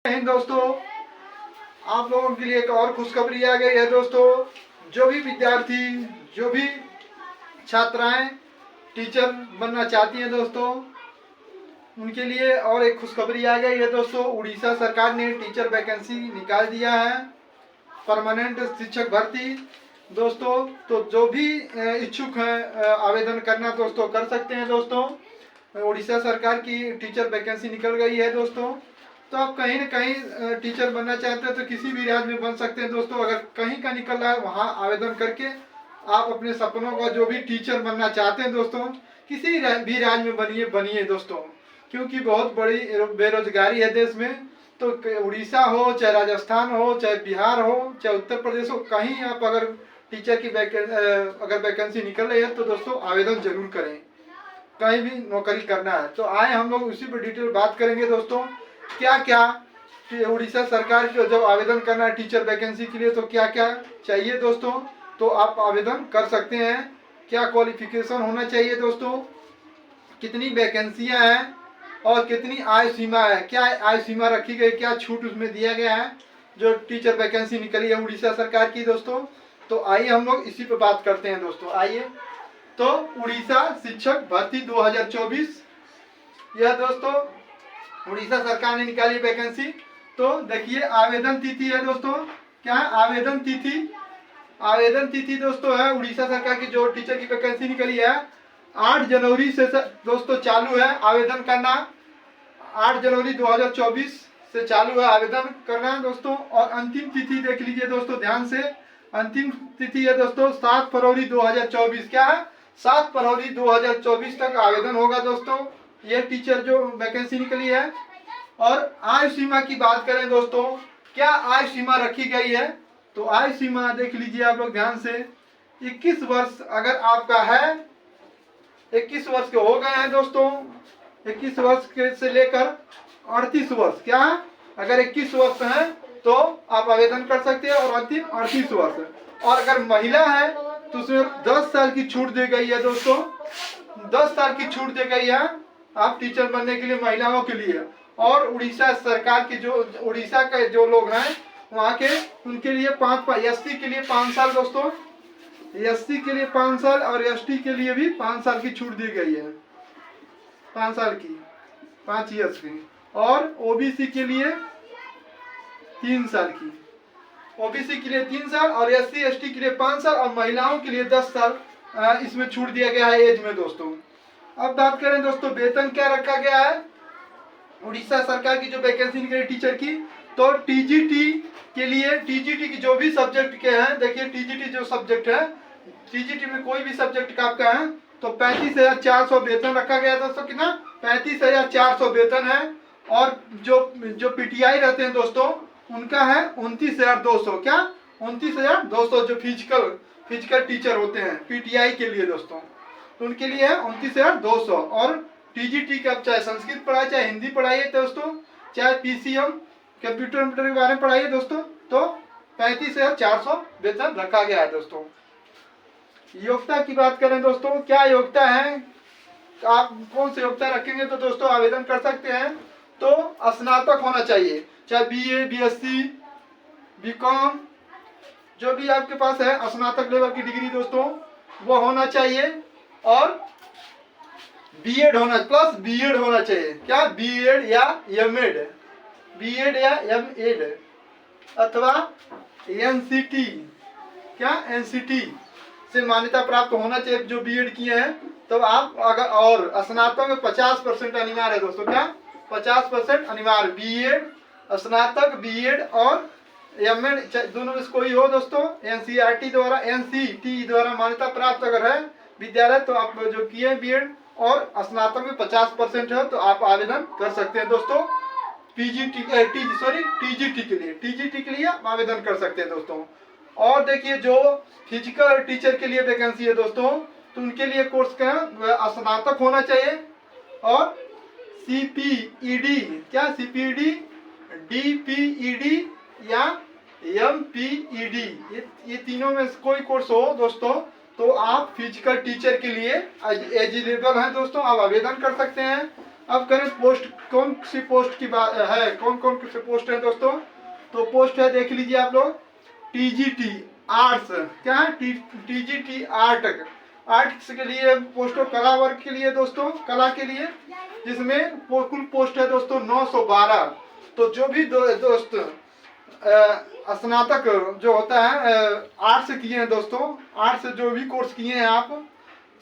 दोस्तों, आप लोगों के लिए एक और खुशखबरी आ गई है दोस्तों। जो भी विद्यार्थी, जो भी छात्राएं टीचर बनना चाहती हैं दोस्तों, उनके लिए और एक खुशखबरी आ गई है दोस्तों। उड़ीसा सरकार ने टीचर वैकेंसी निकाल दिया है, परमानेंट शिक्षक भर्ती दोस्तों। तो जो भी इच्छुक हैं आवेदन करना दोस्तों कर सकते हैं दोस्तों। उड़ीसा सरकार की टीचर वैकेंसी निकल गई है दोस्तों। तो आप कहीं ना कहीं टीचर बनना चाहते हैं तो किसी भी राज्य में बन सकते हैं दोस्तों। अगर कहीं का निकल रहा है वहाँ आवेदन करके आप अपने सपनों का, जो भी टीचर बनना चाहते हैं दोस्तों, किसी भी राज्य में बनिए दोस्तों। क्योंकि बहुत बड़ी बेरोजगारी है देश में। तो उड़ीसा हो, चाहे राजस्थान हो, चाहे बिहार हो, चाहे उत्तर प्रदेश हो, कहीं आप अगर टीचर की अगर वैकेंसी निकल रही है तो दोस्तों आवेदन जरूर करें। कहीं भी नौकरी करना है तो आए हम लोग उसी पर डिटेल बात करेंगे दोस्तों। क्या क्या उड़ीसा सरकार को जब आवेदन करना है टीचर वैकेंसी के लिए तो क्या क्या चाहिए दोस्तों, तो आप आवेदन कर सकते हैं। क्या क्वालिफिकेशन होना चाहिए दोस्तों, कितनी वैकेंसियां हैं और कितनी आयु सीमा है, क्या आयु सीमा रखी गई, क्या छूट उसमें दिया गया है जो टीचर वैकेंसी निकली है उड़ीसा सरकार की दोस्तों। तो आइए हम लोग इसी पे बात करते हैं दोस्तों। आइए, तो उड़ीसा शिक्षक भर्ती 2024, यह दोस्तों उड़ीसा सरकार ने निकाली वैकेंसी। तो देखिए आवेदन तिथि है दोस्तों, क्या है आवेदन तिथि। आवेदन तिथि दोस्तों है उड़ीसा सरकार की जो टीचर की वैकेंसी निकली है 8 जनवरी से दोस्तों चालू है आवेदन करना। 8 जनवरी 2024 से चालू है आवेदन करना दोस्तों। और अंतिम तिथि देख लीजिए दोस्तों ध्यान से, अंतिम तिथि है दोस्तों 7 फरवरी 2024। क्या है 7 फरवरी 2024 तक आवेदन होगा दोस्तों, ये टीचर जो वैकेंसी निकली है। और आयु सीमा की बात करें दोस्तों, क्या आयु सीमा रखी गई है, तो आयु सीमा देख लीजिए आप लोग ध्यान से। 21 वर्ष अगर आपका है, 21 वर्ष के हो गए हैं दोस्तों, 21 वर्ष के से लेकर 38 वर्ष, क्या अगर 21 वर्ष है तो आप आवेदन कर सकते हैं और अंतिम 38 वर्ष। और अगर महिला है तो उसमें 10 साल की छूट दी गई है दोस्तों, 10 साल की छूट दी गई है आप टीचर बनने के लिए महिलाओं के लिए। और उड़ीसा सरकार की जो उड़ीसा के जो लोग हैं वहाँ के, उनके लिए 5 एससी के लिए 5 साल दोस्तों, एससी के लिए 5 साल और एसटी के लिए भी 5 साल की छूट दी गई है, 5 साल की, 5 ईयर्स की। और ओबीसी के लिए 3 साल की, ओबीसी के लिए 3 साल और एससी एसटी के लिए 5 साल और महिलाओं के लिए 10 साल इसमें छूट दिया गया है एज में दोस्तों। अब बात करें दोस्तों वेतन क्या रखा गया है उड़ीसा सरकार की जो वैकेंसी निकली टीचर की। तो टीजीटी के लिए, टीजीटी की जो भी सब्जेक्ट के हैं, देखिए टीजीटी जो सब्जेक्ट है, टीजीटी में कोई भी सब्जेक्ट का आपका है तो 35,400 वेतन रखा गया दोस्तों। कितना 35,400 वेतन है। और जो पीटीआई रहते हैं दोस्तों उनका है 29,200, क्या 29,200 जो फिजिकल टीचर होते हैं पीटीआई के लिए दोस्तों, तो उनके लिए है 29,200। और टीजीटी का चाहे संस्कृत पढ़ाए, चाहे हिंदी पढ़ाइए दोस्तों, चाहे पीसीएम कंप्यूटर के बारे में पढ़ाइए दोस्तों, तो 35,400 वेतन रखा गया है दोस्तों। योग्यता की बात करें दोस्तों, क्या योग्यता है, आप कौन सी योग्यता रखेंगे तो दोस्तों आवेदन कर सकते हैं। तो स्नातक होना चाहिए, चाहे बीए, बीएससी, बीकॉम, जो भी आपके पास है स्नातक लेवल की डिग्री दोस्तों वो होना चाहिए। और बीएड होना, प्लस बीएड होना चाहिए, क्या बीएड या एमएड, बीएड या एमएड, अथवा एनसीटी, क्या एनसीटी से मान्यता प्राप्त होना चाहिए जो बीएड किए हैं। तो आप अगर, और स्नातक में 50% अनिवार्य है दोस्तों, क्या 50% अनिवार्य, बीएड, स्नातक, बीएड और एमएड दोनों में से कोई हो दोस्तों। एनसीईआरटी द्वारा, एनसीटी द्वारा मान्यता प्राप्त अगर है विद्यालय तो आप जो किए बीएड और स्नातक में 50% है तो आप आवेदन कर सकते हैं दोस्तों। टीजीटी के लिए आप आवेदन कर सकते हैं दोस्तों। और देखिए जो फिजिकल टीचर के लिए वैकेंसी है दोस्तों तो उनके लिए कोर्स का स्नातक होना चाहिए। और सीपीईडी, क्या सीपीईडी, डीपीईडी या एमपीईडी, ये तीनों में कोई कोर्स हो दोस्तों तो आप फिजिकल टीचर के लिए एलिजिबल हैं दोस्तों, आप आवेदन कर सकते हैं। अब करें पोस्ट, कौन सी पोस्ट की बात है, कौन कौन से पोस्ट है दोस्तों। तो पोस्ट है, देख लीजिए आप लोग, टीजीटी आर्ट्स, क्या है, टीजीटी आर्ट्स के लिए पोस्ट, कला वर्ग के लिए दोस्तों, कला के लिए, जिसमें कुल पोस्ट है दोस्तों 912। तो जो भी दोस्त स्नातक जो होता है आर्ट्स किए हैं दोस्तों, आर्ट्स जो भी कोर्स किए हैं आप,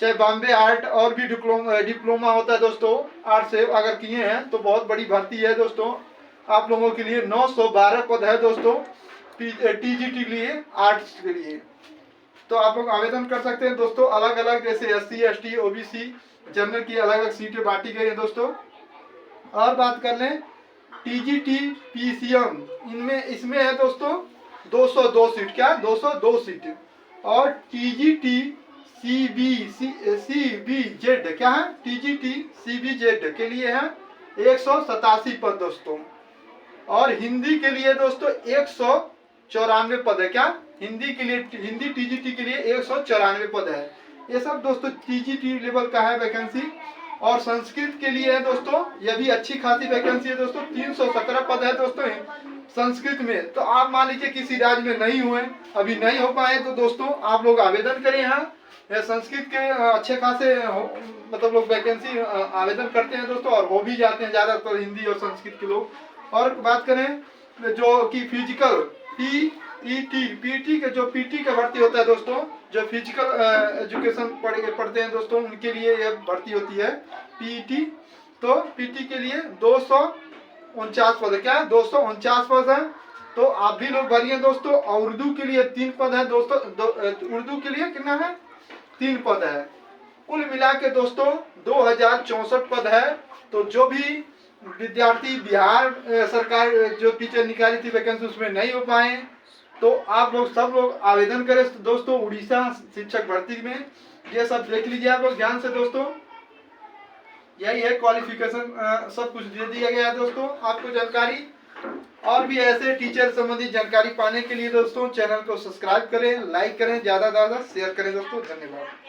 चाहे बॉम्बे आर्ट और भी डिप्लोमा होता है दोस्तों, आर्ट्स से अगर किए हैं तो बहुत बड़ी भर्ती है दोस्तों आप लोगों के लिए। 912 पद है दोस्तों टीजीटी के लिए, आर्ट्स के लिए। तो आप लोग आवेदन कर सकते हैं दोस्तों। अलग अलग जैसे SC ST OBC जनरल की अलग अलग सीटें बांटी गई हैं दोस्तों। और बात कर लें TGT PCM, इसमें है दोस्तों 202 सीट, क्या 202 सीट। और TGT CBZ, क्या है, TGT CBZ के लिए है 187 पद दोस्तों। और हिंदी के लिए दोस्तों 194 पद है, क्या, हिंदी के लिए, हिंदी TGT के लिए 194 पद है। ये सब दोस्तों TGT लेवल का है वैकेंसी। और संस्कृत के लिए है दोस्तों, यह भी अच्छी खासी वैकेंसी है दोस्तों, 317 पद है दोस्तों संस्कृत में। तो आप मान लीजिए किसी राज्य में नहीं हुए, अभी नहीं हो पाए, तो दोस्तों आप लोग आवेदन करें। यहाँ संस्कृत के अच्छे खासे मतलब लोग वैकेंसी आवेदन करते हैं दोस्तों, और हो भी जाते हैं ज़्यादातर हिंदी और संस्कृत के लोग। और बात करें जो कि फिजिकल पीटी के, जो पीटी का भर्ती होता है दोस्तों, जो फिजिकल एजुकेशन पढ़ते हैं दोस्तों, उनके लिए यह भर्ती होती है पीटी। तो पीटी के लिए 249 पद है, क्या 249 पद है। तो आप भी लोग भरिए दोस्तों। और उर्दू के लिए 3 पद है दोस्तों, उर्दू के लिए कितना है, 3 पद है। कुल मिला के दोस्तों 2064 पद है। तो जो भी विद्यार्थी बिहार सरकार जो टीचर निकाली थी वैकेंसी, उसमें नहीं हो पाए, तो आप लोग सब लोग आवेदन करें दोस्तों उड़ीसा शिक्षक भर्ती में। ये सब देख लीजिए आप लोग ध्यान से दोस्तों। यही है क्वालिफिकेशन, सब कुछ दे दिया गया है दोस्तों आपको जानकारी। और भी ऐसे टीचर संबंधी जानकारी पाने के लिए दोस्तों चैनल को सब्सक्राइब करें, लाइक करें, ज़्यादा से ज़्यादा शेयर करें दोस्तों। धन्यवाद।